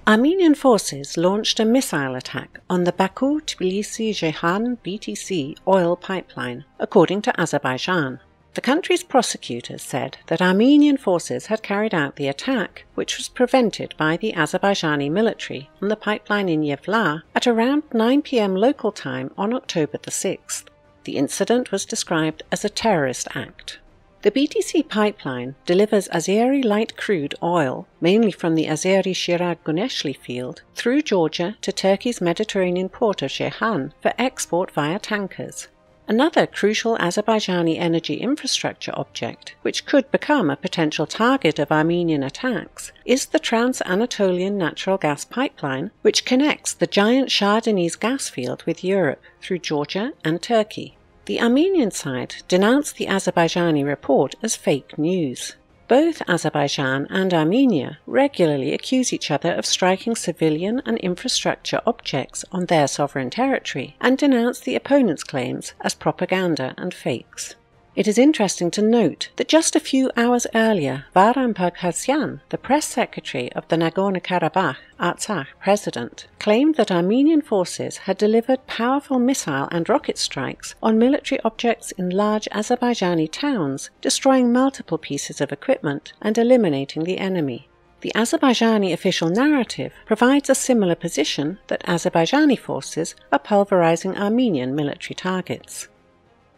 Armenian forces launched a missile attack on the Baku-Tbilisi-Ceyhan BTC oil pipeline, according to Azerbaijan. The country's prosecutors said that Armenian forces had carried out the attack, which was prevented by the Azerbaijani military on the pipeline in Yevlah at around 9 p.m. local time on October the 6th. The incident was described as a terrorist act. The BTC pipeline delivers Azeri light crude oil, mainly from the Azeri-Chirag-Guneshli field, through Georgia to Turkey's Mediterranean port of Ceyhan for export via tankers. Another crucial Azerbaijani energy infrastructure object, which could become a potential target of Armenian attacks, is the Trans-Anatolian Natural Gas Pipeline, which connects the giant Shah Deniz gas field with Europe through Georgia and Turkey. The Armenian side denounced the Azerbaijani report as fake news. Both Azerbaijan and Armenia regularly accuse each other of striking civilian and infrastructure objects on their sovereign territory and denounce the opponent's claims as propaganda and fakes. It is interesting to note that just a few hours earlier, Varam Paghasyan, the press secretary of the Nagorno-Karabakh Artsakh president, claimed that Armenian forces had delivered powerful missile and rocket strikes on military objects in large Azerbaijani towns, destroying multiple pieces of equipment and eliminating the enemy. The Azerbaijani official narrative provides a similar position that Azerbaijani forces are pulverizing Armenian military targets.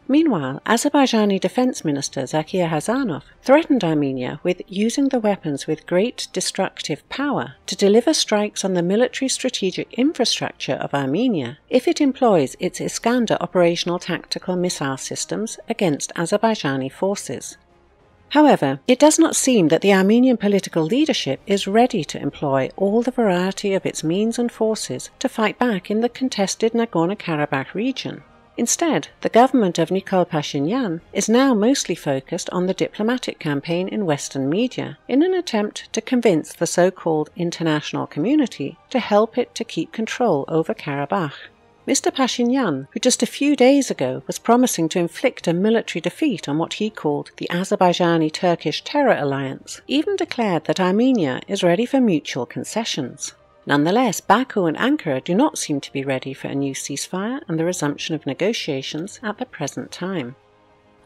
Meanwhile, Azerbaijani Defense Minister Zakir Hazanov threatened Armenia with using the weapons with great destructive power to deliver strikes on the military strategic infrastructure of Armenia if it employs its Iskander operational tactical missile systems against Azerbaijani forces. However, it does not seem that the Armenian political leadership is ready to employ all the variety of its means and forces to fight back in the contested Nagorno-Karabakh region. Instead, the government of Nikol Pashinyan is now mostly focused on the diplomatic campaign in Western media in an attempt to convince the so-called international community to help it to keep control over Karabakh. Mr. Pashinyan, who just a few days ago was promising to inflict a military defeat on what he called the Azerbaijani-Turkish terror alliance, even declared that Armenia is ready for mutual concessions. Nonetheless, Baku and Ankara do not seem to be ready for a new ceasefire and the resumption of negotiations at the present time.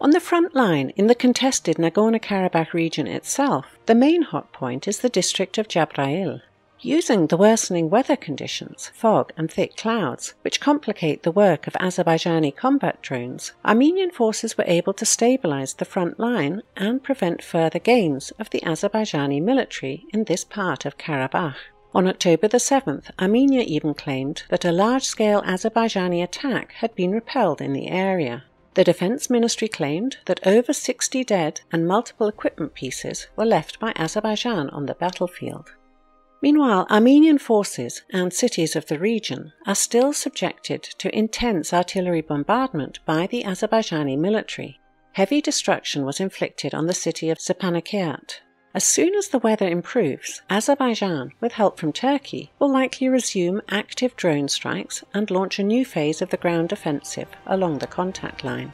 On the front line, in the contested Nagorno-Karabakh region itself, the main hot point is the district of Jabrayil. Using the worsening weather conditions, fog and thick clouds, which complicate the work of Azerbaijani combat drones, Armenian forces were able to stabilize the front line and prevent further gains of the Azerbaijani military in this part of Karabakh. On October the 7th, Armenia even claimed that a large-scale Azerbaijani attack had been repelled in the area. The Defense Ministry claimed that over 60 dead and multiple equipment pieces were left by Azerbaijan on the battlefield. Meanwhile, Armenian forces and cities of the region are still subjected to intense artillery bombardment by the Azerbaijani military. Heavy destruction was inflicted on the city of Stepanakert. As soon as the weather improves, Azerbaijan, with help from Turkey, will likely resume active drone strikes and launch a new phase of the ground offensive along the contact line.